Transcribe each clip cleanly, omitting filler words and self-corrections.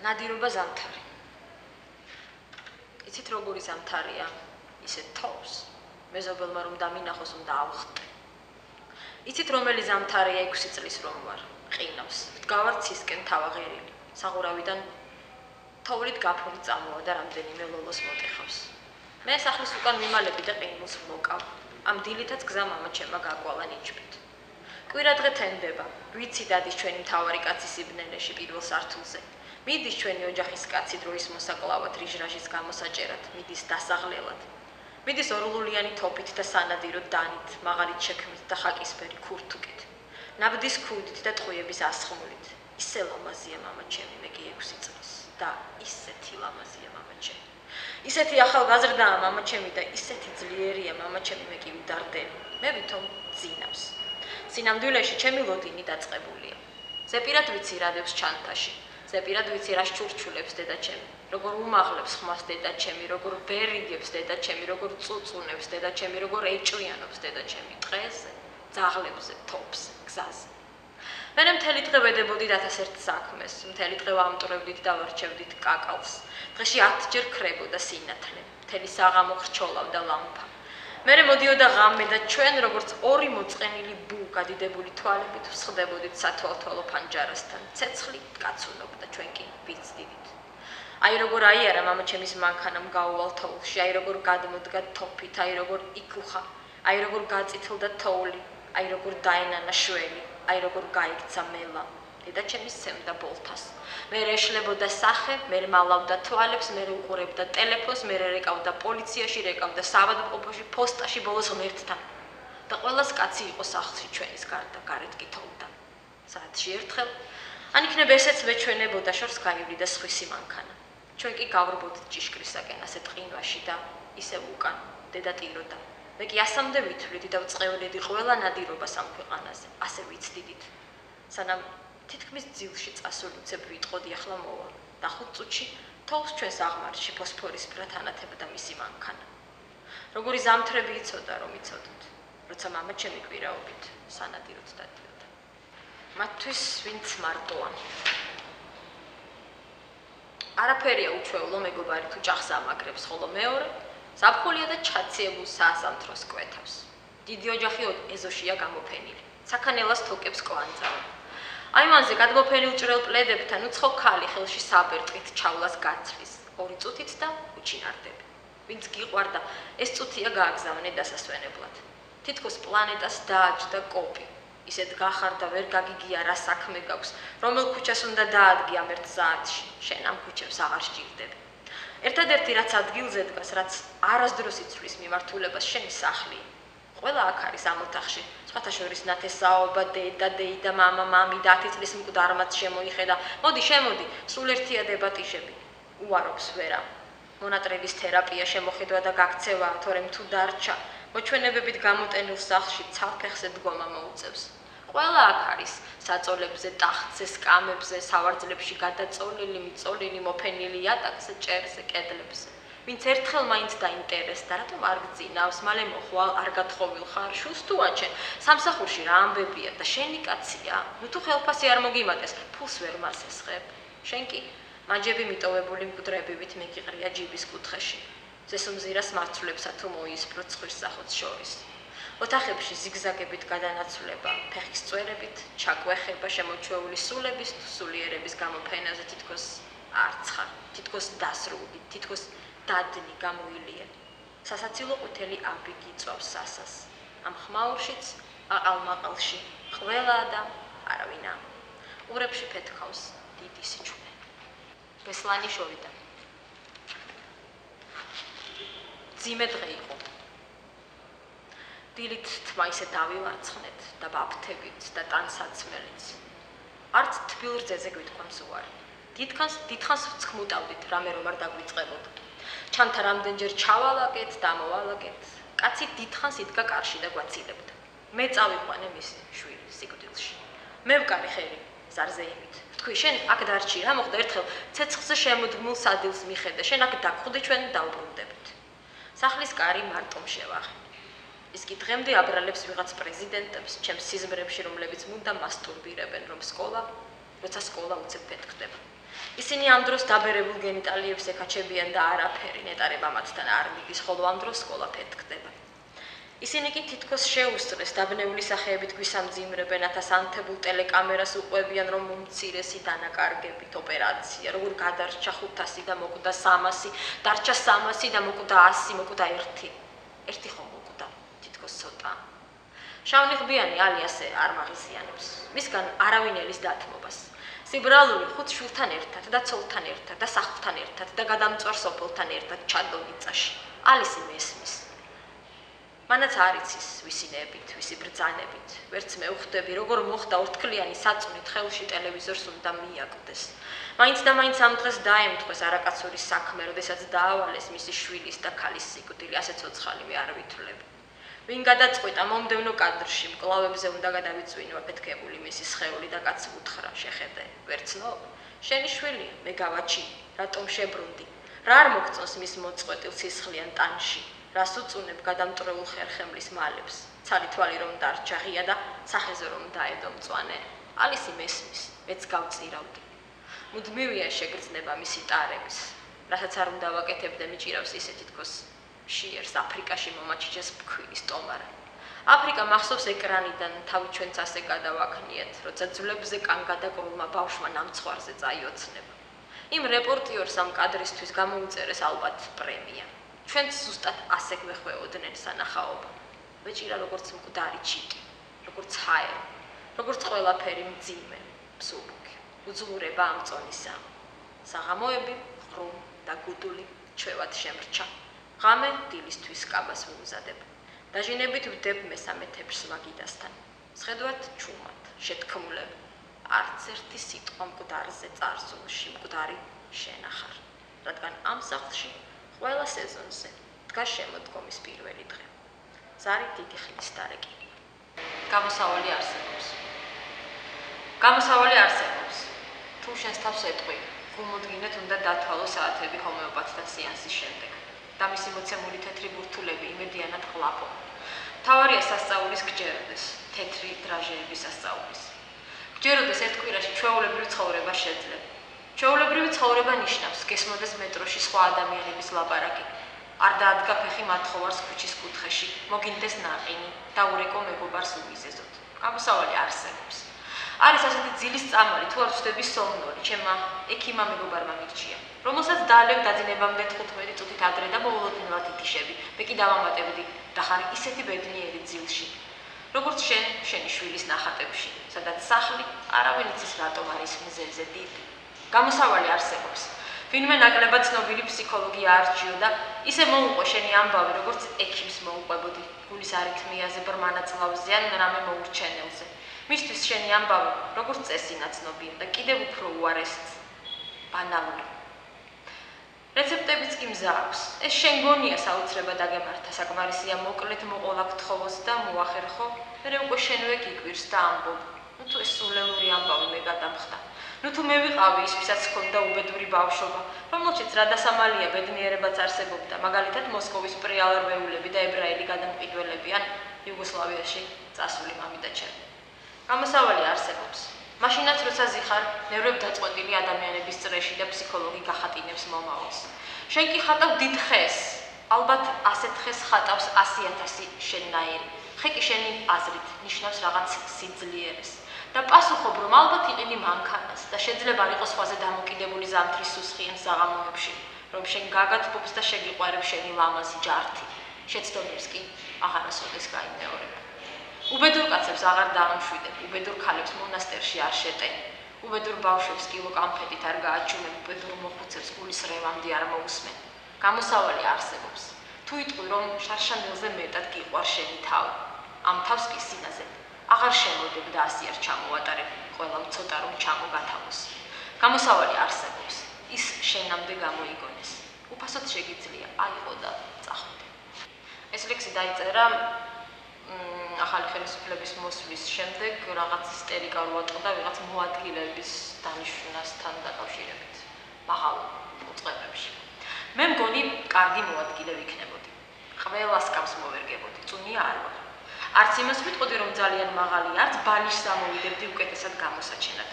ნადირობა ზამთარი. იცით როგორი ზამთარია, ისე თოვს, მეზობელმა რომ დამინახოს უნდა ავხტე. იცით რომელი ზამთარია 6 წლის რომ ვარ, ყინავს, ვდგავარ ცისკენ თავაღერილი, საღურავიდან თოვლით გაფორმ წამოვა და რამდენიმე ლოლოს მოტეხავს. მე სახლის უკან მიმალები და ყინულს ვმოკავ, ამ დილითაც გზა მამაჩემმა გაკვალა ნიჩბით. კვირა დღე თენდება, ვიცი დადის ჩვენი მთავარი კაცი სიბნელეში პირველ სართულზე. მიდის ჩვენი ოჯახის კაცი დროის მოსაკლავად, რიჟრაჟის გამოსაჭერად, მიდის დასაღლელად. მიდის ორლულიანი თოფით და სანადიროდ დანით, მაღალით შექმნით და ხაკისფერი ქურთუკით. ნაბდის ქუდით და ტყვიების ასხმულით. ისე ლამაზია მამაჩემი, მე კი 6 წლის და ისეთი ლამაზია მამაჩემი. ისეთი ახალგაზრდაა მამაჩემი და ისეთი ძლიერია მამაჩემი, მე კი უდარდელი. მე ვითომ ძინავს. სინამდვილეში ჩემი ლოდინი დაწყებულია. ზეპირად ვიცი რა დევს ჩანთაში. ზეპირად ვიცი რა შჩურჩულებს დედაჩემი, როგორ უმაღლებს ხმას დედაჩემი, როგორ ვერიგებს დედაჩემი, როგორ წუწუნებს დედაჩემი, როგორ ეჭვიანობს დედაჩემი ტყეზე, ძაღლებზე, თოფზე, გზაზე. მე მთელი დღე ვედებოდი 1001 საქმეს, მთელი დღე ვამტვრევდით და ვარჩევდით კაკალს. დღეში 10 ჯერ ქრებოდა სინათლე, მთელი საღამო ხრჩოლავდა ლამპა. მერე მოდიოდა ღამე და ჩვენ როგორც ორი მოწყენილი ბუ გადიდებული თვალებით ვსხდებოდით სათვალთვალო ფანჯარასთან. ცეცხლი კაცუნობდა, ჩვენ კი ვიცდიდით. აი როგორ აიარა მამაჩემის მანქანამ გაუვალ თოვლში, აი როგორ გადმოდგა თოფით, აი როგორ იკუხა, აი როგორ გაწითლდა თოვლი, აი როგორ დაენანა შველი, აი როგორ გაიქცა მელა. დედაჩემი სცემდა ბოლთას. მე ეშლებოდა სახე, მე მალავდა თვალებს, მე უყურებდა ტელეფონს, მე რეკავდა პოლიციაში, რეკავდა საავადმყოფოში, პოსტაში ბოლოს ღმერთთან. და ყველას კაცი იყო სახლში ჩვენის გარდა, გარეთ კი თოვდა. საათში ერთხელ, ან იქნებ ესეც მეჩვენებოდა შორს გაივლიდა სხვისი მანქანა. ჩვენ კი გავრბოდით ჭიშკრისაკენ ასეთ ყინვაში და ისევ უკან, დედა ტიროდა. მე კი ასამდე ვითვლიდი და ვწყევლედი ყველა ნადირობას ამ ქვეყანაზე, ასე ვიცდიდით. სანამ თითქმის ძილში წასულიცებ ვიტყოდი ახლა მოვა და 5 წუთში თოვს ჩვენს აღმართში ფოსფორისფრად ანათებდა მისი მანქანა. როგორი ზამთრები იცოდა რომ იცოდოთ, როცა მამაჩემი კვირაობით სანადიროდ დადიოდა. მათთვის ვინც მარტოა. არაფერია უჩვეულო მეგობარი თუ ჭახს ამაგრებს, ხოლო მეორე ზაფხულია და ჩაციებულ საასამთროს კვეთავს. დიდი ოჯახი ეზოშია გამოფენილი, საქანელას თოკებს კვანძავენ. აი მანზე გადმოფენილ ჭრელ პლედებთან უცხო ქალი ხელში საბერტყით ჩავლას გაცლის, 2 წუთით და უჩინარდები. ვინც გიყვარდა, ეს წუთია გააგზავნე დასასვენებლად. თითქოს პლანეტას დააჯდა კოპი. ისეთ გახარდა ვერ გაგიგია რა საქმე გაქვს, რომელ ქუჩას უნდა დაადგი ამ ერთ საათში, შენ ამ ქუჩებს აღარ სჭირდები. ერთადერთი რაც ადგილზე დგას, რაც არასდროს იცვლის მიმართულებას შენი სახლია. ყველა აქ არის ამ ოთახში, სხვათა შორის ნათესაობა, დედა, დეიდა, მამა, მამი და 10 წლის მკვდარმაც შემოიხედა. მოდი, შემოდი, სულ ერთია დებატიშები. უარობს ვერა. მონატრების თერაპია შემოხედვა და გაქცევა, თორემ თუ დარჩა, მოჩვენებებით გამოტენილ სახლში ცალფეხზე დგომა მოუწევს. ყველა აქ არის, საწოლებზე, ტახტზე, სკამებზე, სავარძლებში გადაწოლილი, მიწოლილი, მოფენილი იატაკზე, ჭერზე, კედლებზე. ვინც ერთხელ მაინც დაინტერესდა, რატომ არ გძინავს, მალე მოხვალ, არ გათხოვილ ხარ, შულს თუ აჩენ, სამსახურში რა ამბებია და შენი კაცია, ნუ თუ ხელფასი არ მოგიმატეს, ფულს ვერ მასესხებ. შენ კი მაჯები მიტოვებული მკვდრებივით მეკიყრია ჯიბის კუთხეში. ზესუმზირას მარცვლებსა თუ მოისპრო ცხვირსახოც შორის. ოთახებში ზიგზაგებით გადანაცვლება, ფეხის წვერებით, ჩაკვეხება შემოჩვეული სულების თუ სულიერების გამოფენაზე თითქოს არცხა, თითქოს დასრული, თითქოს დადნი გამოილია. სასაცილო ყვითელი აბიგი იწვავს სასას. ამ ხმაურშიც, აყალმაყალში, ყველაა და არავინა. ყურებში ფეთქავს დიდი სიჩუმე. ბესლანი შოვიდა. ძიმე დღე იყო. დილით თმა ისე დავივარცხნეთ და ვაფთებით და ტანსაცმელიც. არც თბილ რძეზე გვითქვამს უარი. დიდხანს ვცხმუტავდით, რამე რომ არ დაგვიწყებოდა. ჩანთა რამდენჯერ ჩავალაგეთ, დამოვალაგეთ. კაცი დიდხანს იდგა კარში და გვაცილებდა. მე წავიყვანე მის შვილი სიკვდილში. მე ვკარი ხელი ზარზეიმით. თქვი, შენ აქ დარჩი, რა მოხდა ერთხელ ცეცხლზე შემოდგმულ სადილს მიხედე, შენ აქ დაგხვდი, ჩვენ დავბრუნდებით. სახლის კარი მარტომ შევახე. ის კი დღემდე აბრალებს ვიღაც პრეზიდენტებს, ჩემს სიზმრებში, რომლებიც მუდამ მასტურბირებენ, რომ როცა სკოლა უცებ ფეთქდება. ისინი ამ დროს დაბერებულ გენიტალიებს ეკაჩებიან და არაფერი ნეტარება მათთან არ მიდის, ხოლო ამ დროს ყველაფერი ხდება. ისინი კი თითქოს შეუსწრეს დაბნეული სახეებით გვისამძიმრებენ, ათას ანთებულ ტელეკამერას უყვებიან, რომ უმცირესი დანაკარგებით ოპერაცია, როგორ გადარჩა 500 და მოკვდა 300, დარჩა 300 და მოკვდა 100, მოკვდა 1. ერთი ხომ მოკვდა, თითქოს ცოტა. შავნიხბიანი ალი ასე არ მაღიზიანებს. მისგან არავინ ელის დათმობას. სიბრალული 5 შვილთან ერთად და ცოლთან ერთად და სახლთან ერთად და გადამწვარ სოფელთან ერთად ჩადო მიწაში. ალისი მესმის. მანაც არ იცის ვისი ნებით, ვისი ბრძანებით, ვერც მე ვხვდები, როგორ მოხდა ორთქლიანი საწუნით ხელში ტელევიზორს უნდა მიაკდეს. მაინც და მაინც ამ დღეს დაემთხვეს არაკაცური საქმე, როდესაც დაავალეს მისი შვილის და ქალის სიკვდილი, ასე ცოცხალი მე არ ვითვლები. ვინ გადაწყვიტა მომდევნო კადრში მკლავებზე უნდა გადავიწვინო აფეთქებული მისი სხეული და კაცი უთხრა შეხედე, ვერცნო, შენი შვილია, მე გავაჩინე, რატომ შებრუნდი, რა არ მოგწონს მის მოწყვეტილ სისხლიან ტანში. რას უწუნებ გადამტრეულ ხერხემლის მალებს, ცალი თვალი რომ დარჩა ღია და სახეზე რომ დაედო მწვანე, ალისი მესმის, მეც გავწირავდი. მუდმივია შეგრძნება მისი ტარების, რასაც არ უნდა ვაკეთებდე მიჭირავს ისე თითქოს შიერს აფრიკაში მომაჩიჯეს ფქვილის ტომარა. აფრიკა მახსოვს ეკრანიდან თავი ჩვენც ასე გადავაქნიეთ, როცა ძვლებზე კანგადაკრულმა ბავშვმა ნამცხვარზე წაიოცნება. იმ რეპორტიორს ამ კადრისთვის გამოუწერეს ალბათ პრემია. ჩვენც ზუსტად ასე გვეხვეოდნენ სანახაობა. ვეჭირა როგორც მკვდარი ჩიტი, როგორც ჰაერი, როგორც ყველაფერი მძიმე, მსუბუქი, უძლურება ამ წონისა. საღამოები, ღრუ და გუდული ჩვევად შემრჩა. ღამე დილისთვის კაბას ვუმზადებ. დაჟინებით ვდებ მესამე თეფშს მაგიდასთან. სხედვათ ჩუმად, შეთქმულებ. არც ერთი სიტყვა მკვდარზე წარსულში მკვდარი შენ ახარ. რადგან ამ სახლში ყველა სეზონზე დგას შემოდგომის პირველი დღე. ზარი დიდი ხნის დარეკილი. გამოსავალი არსებობს. გამოსავალი არსებობს. თუ შენს თავს ეტყვი, გულმოდგინეთ უნდა დათვალო საათები ჰომეოპათთან სეანსის შემდეგ. და მისი მოცემული თეთრი ბურთულები იმედიანად ყლაპო. მთავარია სასწაულის გჯეროდეს, თეთრი დრაჟეების სასწაულის. გჯეროდეს ერთ კვირაში ჩვეულებრივ ცხოვრება შეძლებ. ჩვეულებრივი ცხოვრება ნიშნავს, გესმოდეს მეტროში სხვა ადამიანების ლაპარაკი. არ დაადგა ფეხი მათხოვარს ქუჩის კუთხეში, მოგინდეს ნაყინი და ურეკო მეგობარს უვიზეზოთ. გამოსავალი არსებობს. არის ასეთი ძილის წამალი, თუ არ ვწდები სომნოლი, ჩემმა ექიმა მეგობარმა მირჩია, რომელსაც დაალევ დაძინებამდე 15 წუთით ადრე და მოულოდნელად ითიშები. მე კი დავამატებდი და ხარ ისეთი ბედნიერი ძილში. როგორც შენ, შენი შვილის ნახატებში, სადაც სახლი არავინ იცის რატომ არის მზეზე დიდი. გამოსავალი არსებობს. ვინმე ნაკლებად ცნობილი ფსიქოლოგი აარჩიო და ისე მოუყო შენი ამბავი, როგორც ექიმს მოუყვებოდი, გულის არითმიაზე, ბრმანაწლავზე ან რამე მოურჩენელზე. მისთვის შენი ამბავი, როგორც წესი ნაცნობია და კიდევ უფრო უარესიც, ბანალური. რეცეპტებიც კი მზა აქვს. ეს შენ გონია საოცრება დაგემართა, საკმარისია მოკლედ მოყოლა გთხოვოს და მოახერხო, მერე უკვე შენვე გიკვირს და ამბობ. თუ ეს სულელური ამბავი მე გადამხდა. თუ მე ვიყავი ის, ვისაც ჰქონდა უბედური ბავშვობა, რომელშიც რა დასამალია ბედნიერებაც არსებობდა, მაგალითად მოსკოვის პრიალერვეულები და ებრაელი გადამყიდველები ან იუგოსლავიაში წასული მამიდა ჩემი. გამოსავალი არსებობს. მაშინაც როცა ზიხარ, ნერვებ დაწყვეტილი ადამიანების წრეში და ფსიქოლოგი გახატინებს მომავალს. შენ კი ხატავ დიდ ხეს. ალბათ ასეთ ხეს ხატავს 100,000 შენნაირი. ხე კი შენი აზრით ნიშნავს რაღაც სიძლიერეს. და პასუხობ, რომ ალბათ იყინი მანქანას და შეიძლება არ იყოს სხვაზე დამოკიდებული ზამთრის სუსხიან საღამოებში, რომ შენ გაგათბობს და შეგიყვარებ შენი ლამაზი ჯართი. შეცდომებს კი აღარასოდეს გაიმეორებ. უბედურ კაცებს აღარ დაამშვიდებ, უბედურ ქალებს მონასტერში არ შეტენ, უბედურ ბავშვებს კილოკამფეტით არ გააჩუმებ, უბედურ მოხუცებს გულის რევამდე არ მოусმენ. გამოსავალი არსებობს. თუ იტყვი, რომ შარშანელზე მეტად გიყვარ შენი თავი, ამ თავს კი სინაზე აღარ შემოდებ და ასე არ ჩამოვატარებ, ყველა ცოტა რომ ჩამოგათავოს. გამოსავალი არსებობს. ის შენამდე გამოიგონეს. უფასოდ შეგიძლია აიღო და წახვიდე. ეს ლექსი დაიწერა ახალი ხელისუფლების მოსვლის შემდეგ რაღაც ისტერიკა რუატყდა ვიღაც მოადგილების დანიშვნასთან დაკავშირებით. მაღალ უწყებებში. მე მგონი კარგი მოადგილე ვიქნებოდი. ყველას კამს მოვერგებოდი, წუნია არ ვარ. არც იმას ვიტყოდი, რომ ძალიან მაღალი, არც ბალიშს ამოვიდებდი უკეთესად გამოსაჩენად.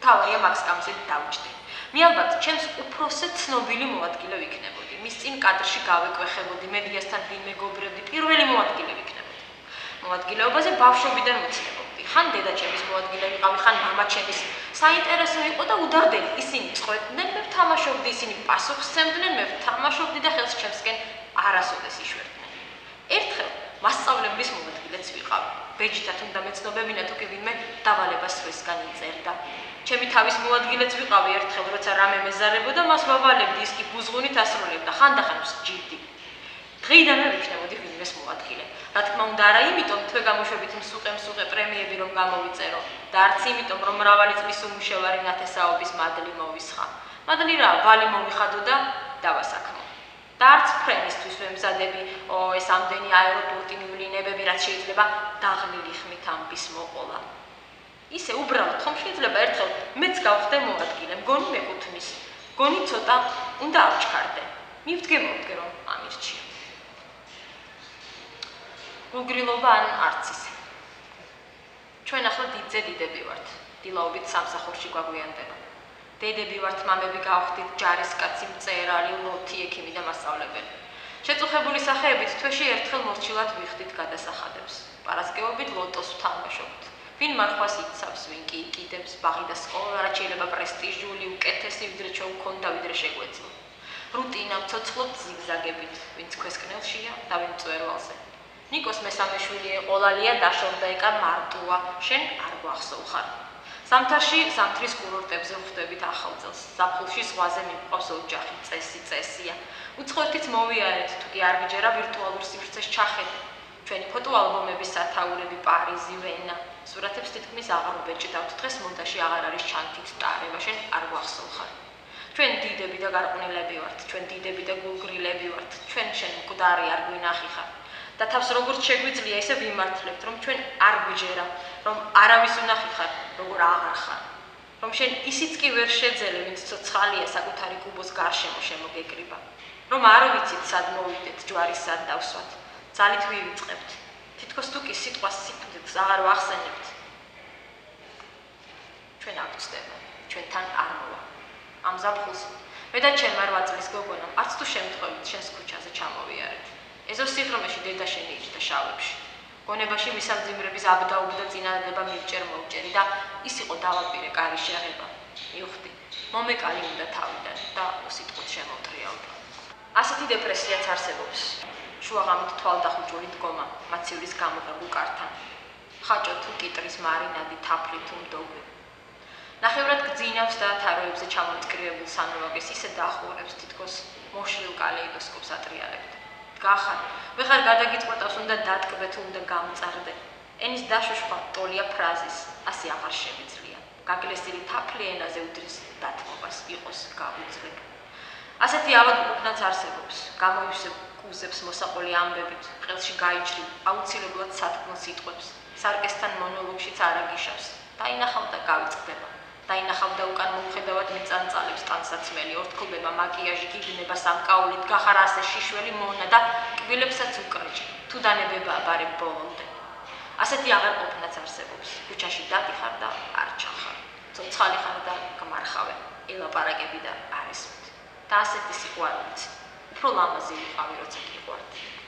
თავარია მაგს კამზე დავჭდი. მე ალბათ ჩემს უფროსზე ცნობილი მოადგილე ვიქნებოდი. მის წინ კადრში გავეკვეხებოდი, მედიასთან ვიმეგობრებდი, პირველი მოადგილე ვიქნებოდი. მოადგილეობაზე ბავშვობიდან მოცნებობდი. ხან დედაჩემის მოადგილე ვიყავი, ხან მამაჩემის. საინტერესო იყო და უდარდელი. ისინი წყვეტდნენ, მე ვთამაშობდი, ისინი პასუხს სცემდნენ, მე ვთამაშობდი და ხელს ჩემსკენ არასოდეს იშვერდნენ. ერთხელ მასწავლებლის მოადგილეც ვიყავი. ბეჯითად უნდა მეცნობებინა თუ კი ვინმე დავალებას სხვისგან იწერდა. ჩემი თავის მოადგილეც ვიყავი ერთხელ, როცა რამე მეზარებოდა, მას ვავალებდი, ის კი ბუზღუნით ასრულებდა, ხანდახან ვსჯიდი. დღეიდანვე ვიქნებოდი ვინმეს მოადგილე. რა თქმა უნდა, არა იმიტომ, თვე გამოშვებით მსუყე პრემიები რომ გამოვიწერო და არც იმიტომ, რომ მრავალი წლის უმუშევარი ნათესაობის მადლი მოვისხა. მადლი რა, ვალი მოვიხადო და დავასაქმო. და არც ფრენისთვის ვემზადები, ეს ამდენი აეროპორტინული ნებები, რაც შეიძლება დაღლილი ხმით ამბის მოყოლა. ისე უბრალოდ ხომ შეიძლება ერთხელ მეც გავხდე მოადგილე, მგონი მეკუთვნის, მგონი ცოტა უნდა ავჩქარდე. მივდგე რომ ამირჩიო. გულგრილობა ან არც ისე. ჩვენ ახლა დიდზე დიდები ვართ, დილაობით სამსახურში გვაგვიანდება. დედები ვართ, მამები გავხდით, ჯარისკაცი, მწერალი, ლოთი, ექიმი და მასწავლებელი. შეწუხებული სახეებით თვეში ერთხელ მორჩილად ვიხდით გადასახადებს. პარასკევობით ლოტოს ვთამაშობთ. ვინ მარხვას იცავს, ვინ კი იკიდებს, ბაღი და სკოლა, რაც შეიძლება პრესტიჟული, უკეთესი ვიდრე ჩვენ გქონდა, ვიდრე შეგვეძლო. რუტინა ვცოცხლობთ ზიგზაგებით, ვინც ქვესკნელშია და ვინ მწვერვალზე. ნიკოს მესამე შვილი ეყოლალია, დაშორდა ეკა მარტოა, შენ არ გვახსოვ ხარ. ზამთარში ზამთრის კურორტებზე ვხვდებით ახალწელს. ზაფხულში ზღვაზე მიყვავს ოჯახი, წესია. უცხოეთიც მოვიარეთ, თუ კი არ გიჯერა ვირტუალურ სივრცეს ჩახედე. ჩვენი ფოტოალბომების სათაურები, პარიზი, ვენა. სურათებს თითქმის აღარ ვბეჭდავთ, დღეს მოდაში აღარ არის ჩანთით ტარება, შენ არ გვახსოვ ხარ. ჩვენ დიდები და გარყვნილები ვართ, ჩვენ დიდები და გულგრილები ვართ, ჩვენ შენ მკვდარი არ გვინახი ხარ. და თავს როგორც შეგვიძლია ისე ვიმართლებთ, რომ ჩვენ არ გვიჯერა, რომ არავის უნახი ხარ, როგორ აღარ ხარ. რომ შენ ისიც კი ვერ შეძელე, ვინც ცოცხალია საკუთარი კუბოს გარშემო შემოგეკრიბა. რომ არ ვიცით სად მოვიდეთ, ჯვარის სად დავსვათ. ძალით ვივიწყებთ. თითქოს თუ კი სიტყვას სიკვდილს აღარ ვახსენებთ. ჩვენ არ ვწდება, ჩვენთან არ მოვა. ამ ზაფხულს მე და ჩემ 8 წლის გოგონამ არც თუ შემთხვევით შენს ქუჩაზე ჩამოვიარეთ. ეზო სიღრმეში დედა შენი იჯდა შავებში. გონებაში მისამძიმრების აბდაუბდა წინადადება მივჭერ მოვჭერი და ის იყო დავაპირე კარი შეღება. მივხვდი, მომეკალი უნდა თავიდან და უსიტყვოდ შემოვტრიალდა. ასეთი დეპრესიაც არსებობს. შუაღამით თვალდახუჭული დგომა, მაცივრის გამოღებულ კართან. ხაჭო თუ კიტრის მარინადი, თაფლი თუ მდოგვი. ნახევრად გძინავს და თაროებზე ჩამომწკრივებულ სანოვაგეს ისე დაახურებს, თითქოს მოშლილ კალეიდოსკოპს ატრიალებდა. გახარ, ვეხარ გადაგიწყვეტავს, უნდა დატკბე თუ უნდა გამწარდე. ენის დაშუშვა ტოლია ფრაზის, ასე აღარ შემიძლია. გაგლესილი თაფლი ენაზე უდრის დათმობას, იყოს გავუძლებ. ასეთი ავადმყოფნაც არსებობს, გამოივსებ კუზებს მოსაყოლი ამბებით, ყელში გაიჭრი, აუცილებლად სათქმელ სიტყვებს, სარკესთან მონოლოგშიც არაგიშავს. დაინახავ და გავიწყდება. დაინახავ და უკან მომხედავად მიწანწალებს ტანსაცმელი, ორთქლდება, მაკიაჟი, გიგნება, სამკაულით, გახარ ასე შიშველი მონა და კბილებსაც უკრეჭ, თუ დანებება აბარებ ბოლომდე. ასეთი აღარ ყოფნაც არსებობს, ქუჩაში დადიხარ და არ ჩახარ. ცოცხალი ხარ და გმარხავე, ელაპარაკები და არ ესმით. და ასეთი სიყვარულიც, უფრო ლამაზი ვიყავი, როცა გიყვარდი.